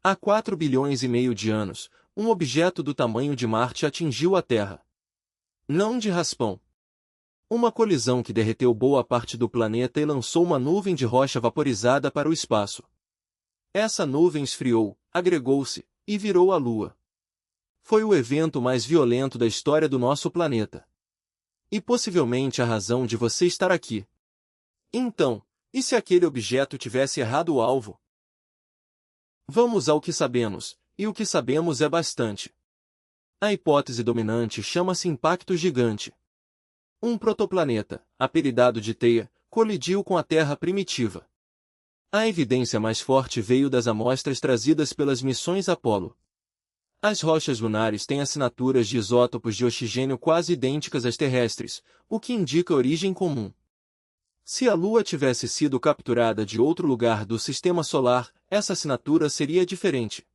Há 4,5 bilhões de anos, um objeto do tamanho de Marte atingiu a Terra. Não de raspão. Uma colisão que derreteu boa parte do planeta e lançou uma nuvem de rocha vaporizada para o espaço. Essa nuvem esfriou, agregou-se, e virou a Lua. Foi o evento mais violento da história do nosso planeta. E possivelmente a razão de você estar aqui. Então, e se aquele objeto tivesse errado o alvo? Vamos ao que sabemos, e o que sabemos é bastante. A hipótese dominante chama-se impacto gigante. Um protoplaneta, apelidado de Theia, colidiu com a Terra primitiva. A evidência mais forte veio das amostras trazidas pelas missões Apollo. As rochas lunares têm assinaturas de isótopos de oxigênio quase idênticas às terrestres, o que indica origem comum. Se a Lua tivesse sido capturada de outro lugar do Sistema Solar, essa assinatura seria diferente.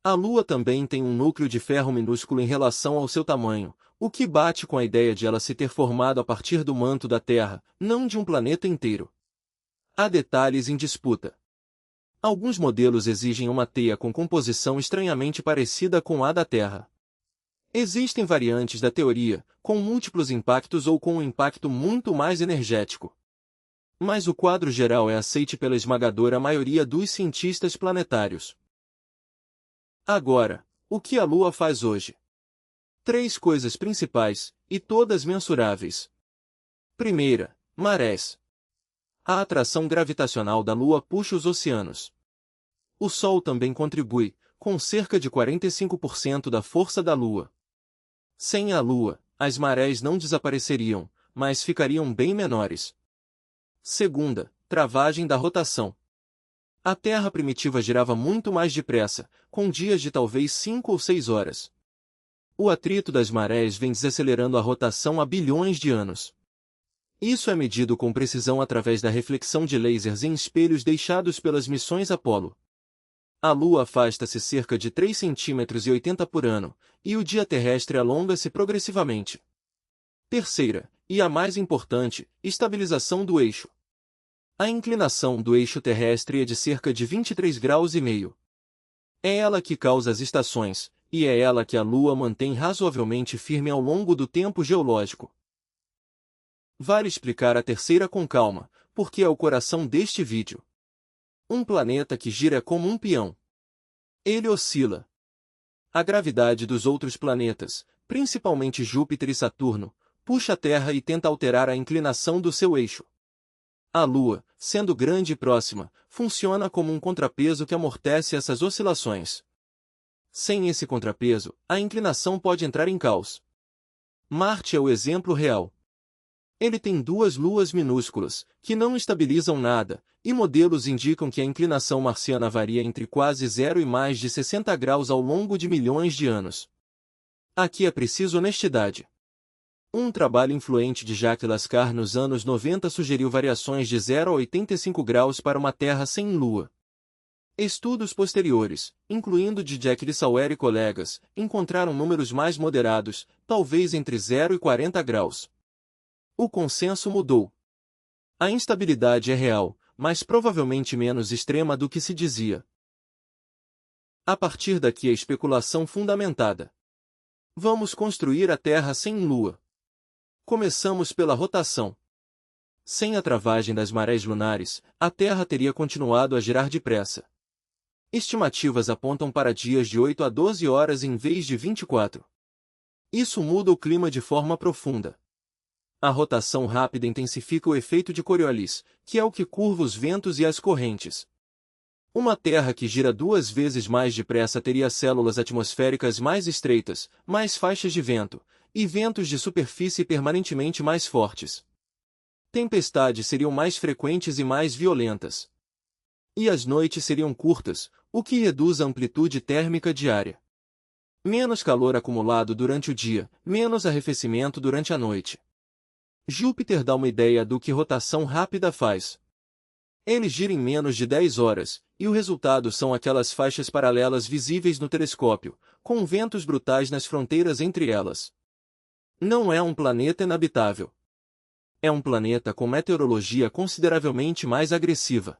A Lua também tem um núcleo de ferro minúsculo em relação ao seu tamanho, o que bate com a ideia de ela se ter formado a partir do manto da Terra, não de um planeta inteiro. Há detalhes em disputa. Alguns modelos exigem uma teia com composição estranhamente parecida com a da Terra. Existem variantes da teoria, com múltiplos impactos ou com um impacto muito mais energético. Mas o quadro geral é aceite pela esmagadora maioria dos cientistas planetários. Agora, o que a Lua faz hoje? 3 coisas principais, e todas mensuráveis. Primeira, marés. A atração gravitacional da Lua puxa os oceanos. O Sol também contribui, com cerca de 45% da força da Lua. Sem a Lua, as marés não desapareceriam, mas ficariam bem menores. Segunda, travagem da rotação. A Terra primitiva girava muito mais depressa, com dias de talvez 5 ou 6 horas. O atrito das marés vem desacelerando a rotação há bilhões de anos. Isso é medido com precisão através da reflexão de lasers em espelhos deixados pelas missões Apollo. A Lua afasta-se cerca de 3,80 cm por ano, e o dia terrestre alonga-se progressivamente. Terceira, e a mais importante, estabilização do eixo. A inclinação do eixo terrestre é de cerca de 23,5 graus. É ela que causa as estações, e é ela que a Lua mantém razoavelmente firme ao longo do tempo geológico. Vale explicar a terceira com calma, porque é o coração deste vídeo. Um planeta que gira como um peão. Ele oscila. A gravidade dos outros planetas, principalmente Júpiter e Saturno, puxa a Terra e tenta alterar a inclinação do seu eixo. A Lua, sendo grande e próxima, funciona como um contrapeso que amortece essas oscilações. Sem esse contrapeso, a inclinação pode entrar em caos. Marte é o exemplo real. Ele tem 2 luas minúsculas, que não estabilizam nada, e modelos indicam que a inclinação marciana varia entre quase 0 e mais de 60 graus ao longo de milhões de anos. Aqui é preciso honestidade. Um trabalho influente de Jacques Lascar nos anos 90 sugeriu variações de 0 a 85 graus para uma Terra sem Lua. Estudos posteriores, incluindo de Jack Lissauer e colegas, encontraram números mais moderados, talvez entre 0 e 40 graus. O consenso mudou. A instabilidade é real, mas provavelmente menos extrema do que se dizia. A partir daqui a especulação fundamentada. Vamos construir a Terra sem Lua. Começamos pela rotação. Sem a travagem das marés lunares, a Terra teria continuado a girar depressa. Estimativas apontam para dias de 8 a 12 horas em vez de 24. Isso muda o clima de forma profunda. A rotação rápida intensifica o efeito de Coriolis, que é o que curva os ventos e as correntes. Uma Terra que gira 2 vezes mais depressa teria células atmosféricas mais estreitas, mais faixas de vento, e ventos de superfície permanentemente mais fortes. Tempestades seriam mais frequentes e mais violentas. E as noites seriam curtas, o que reduz a amplitude térmica diária. Menos calor acumulado durante o dia, menos arrefecimento durante a noite. Júpiter dá uma ideia do que rotação rápida faz. Ele gira em menos de 10 horas, e o resultado são aquelas faixas paralelas visíveis no telescópio, com ventos brutais nas fronteiras entre elas. Não é um planeta inabitável. É um planeta com meteorologia consideravelmente mais agressiva.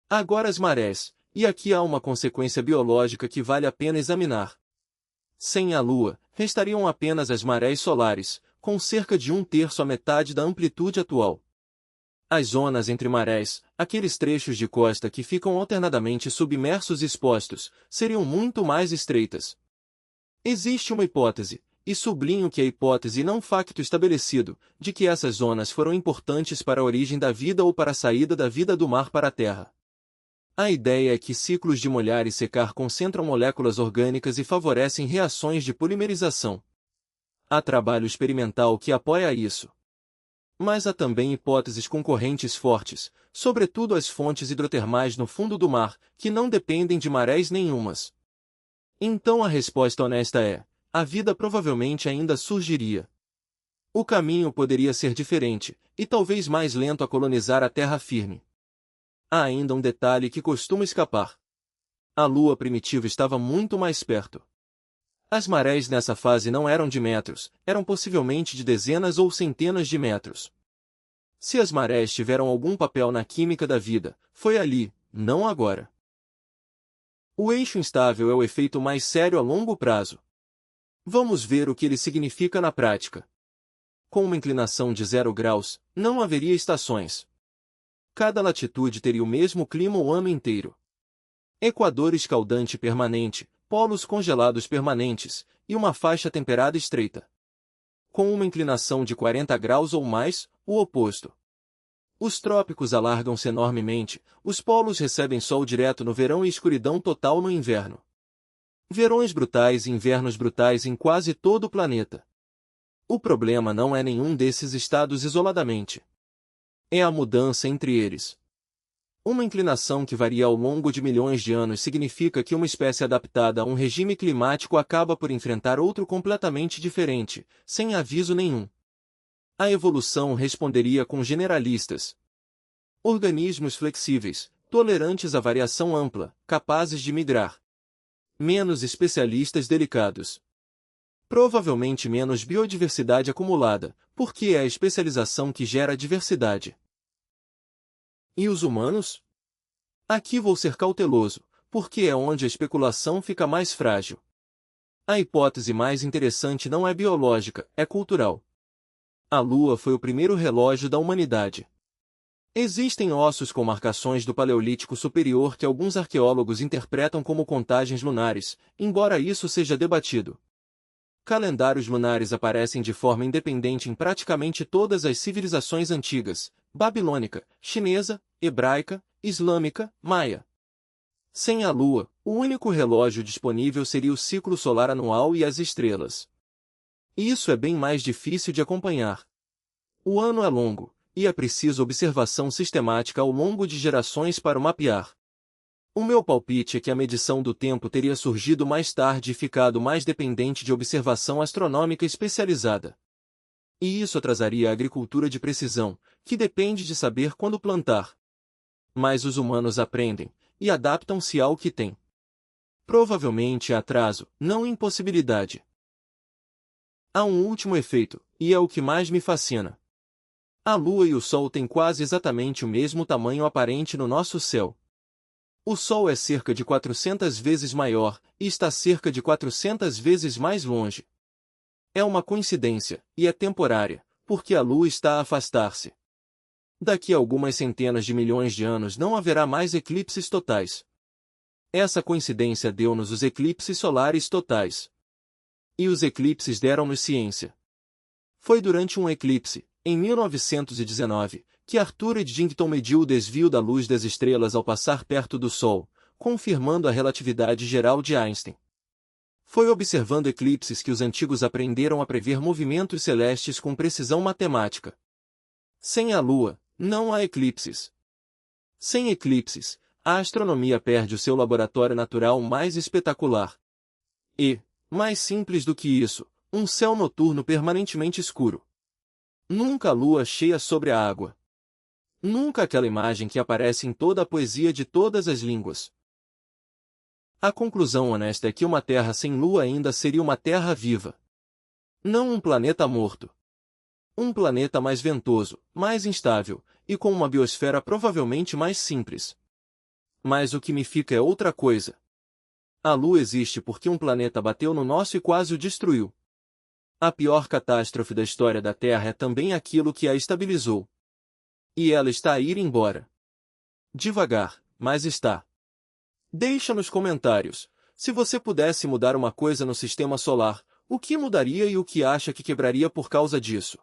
Agora as marés, e aqui há uma consequência biológica que vale a pena examinar. Sem a Lua, restariam apenas as marés solares, com cerca de 1/3 à metade da amplitude atual. As zonas entre marés, aqueles trechos de costa que ficam alternadamente submersos e expostos, seriam muito mais estreitas. Existe uma hipótese, e sublinho que é hipótese e não facto estabelecido, de que essas zonas foram importantes para a origem da vida ou para a saída da vida do mar para a Terra. A ideia é que ciclos de molhar e secar concentram moléculas orgânicas e favorecem reações de polimerização. Há trabalho experimental que apoia isso. Mas há também hipóteses concorrentes fortes, sobretudo as fontes hidrotermais no fundo do mar, que não dependem de marés nenhumas. Então a resposta honesta é: a vida provavelmente ainda surgiria. O caminho poderia ser diferente, e talvez mais lento a colonizar a terra firme. Há ainda um detalhe que costuma escapar. A Lua primitiva estava muito mais perto. As marés nessa fase não eram de metros, eram possivelmente de dezenas ou centenas de metros. Se as marés tiveram algum papel na química da vida, foi ali, não agora. O eixo instável é o efeito mais sério a longo prazo. Vamos ver o que ele significa na prática. Com uma inclinação de 0 graus, não haveria estações. Cada latitude teria o mesmo clima o ano inteiro. Equador escaldante permanente, polos congelados permanentes, e uma faixa temperada estreita. Com uma inclinação de 40 graus ou mais, o oposto. Os trópicos alargam-se enormemente, os polos recebem sol direto no verão e escuridão total no inverno. Verões brutais e invernos brutais em quase todo o planeta. O problema não é nenhum desses estados isoladamente. É a mudança entre eles. Uma inclinação que varia ao longo de milhões de anos significa que uma espécie adaptada a um regime climático acaba por enfrentar outro completamente diferente, sem aviso nenhum. A evolução responderia com generalistas. Organismos flexíveis, tolerantes à variação ampla, capazes de migrar. Menos especialistas delicados. Provavelmente menos biodiversidade acumulada, porque é a especialização que gera a diversidade. E os humanos? Aqui vou ser cauteloso, porque é onde a especulação fica mais frágil. A hipótese mais interessante não é biológica, é cultural. A Lua foi o primeiro relógio da humanidade. Existem ossos com marcações do Paleolítico Superior que alguns arqueólogos interpretam como contagens lunares, embora isso seja debatido. Calendários lunares aparecem de forma independente em praticamente todas as civilizações antigas: babilônica, chinesa, hebraica, islâmica, maia. Sem a Lua, o único relógio disponível seria o ciclo solar anual e as estrelas. Isso é bem mais difícil de acompanhar. O ano é longo, e é preciso observação sistemática ao longo de gerações para o mapear. O meu palpite é que a medição do tempo teria surgido mais tarde e ficado mais dependente de observação astronômica especializada. E isso atrasaria a agricultura de precisão, que depende de saber quando plantar. Mas os humanos aprendem, e adaptam-se ao que têm. Provavelmente é atraso, não impossibilidade. Há um último efeito, e é o que mais me fascina. A Lua e o Sol têm quase exatamente o mesmo tamanho aparente no nosso céu. O Sol é cerca de 400 vezes maior, e está cerca de 400 vezes mais longe. É uma coincidência, e é temporária, porque a Lua está a afastar-se. Daqui a algumas centenas de milhões de anos não haverá mais eclipses totais. Essa coincidência deu-nos os eclipses solares totais. E os eclipses deram-nos ciência. Foi durante um eclipse, em 1919, que Arthur Eddington mediu o desvio da luz das estrelas ao passar perto do Sol, confirmando a relatividade geral de Einstein. Foi observando eclipses que os antigos aprenderam a prever movimentos celestes com precisão matemática. Sem a Lua, não há eclipses. Sem eclipses, a astronomia perde o seu laboratório natural mais espetacular. E, mais simples do que isso, um céu noturno permanentemente escuro. Nunca a lua cheia sobre a água. Nunca aquela imagem que aparece em toda a poesia de todas as línguas. A conclusão honesta é que uma Terra sem lua ainda seria uma Terra viva. Não um planeta morto. Um planeta mais ventoso, mais instável, e com uma biosfera provavelmente mais simples. Mas o que me fica é outra coisa. A Lua existe porque um planeta bateu no nosso e quase o destruiu. A pior catástrofe da história da Terra é também aquilo que a estabilizou. E ela está a ir embora. Devagar, mas está. Deixa nos comentários, se você pudesse mudar uma coisa no sistema solar, o que mudaria e o que acha que quebraria por causa disso?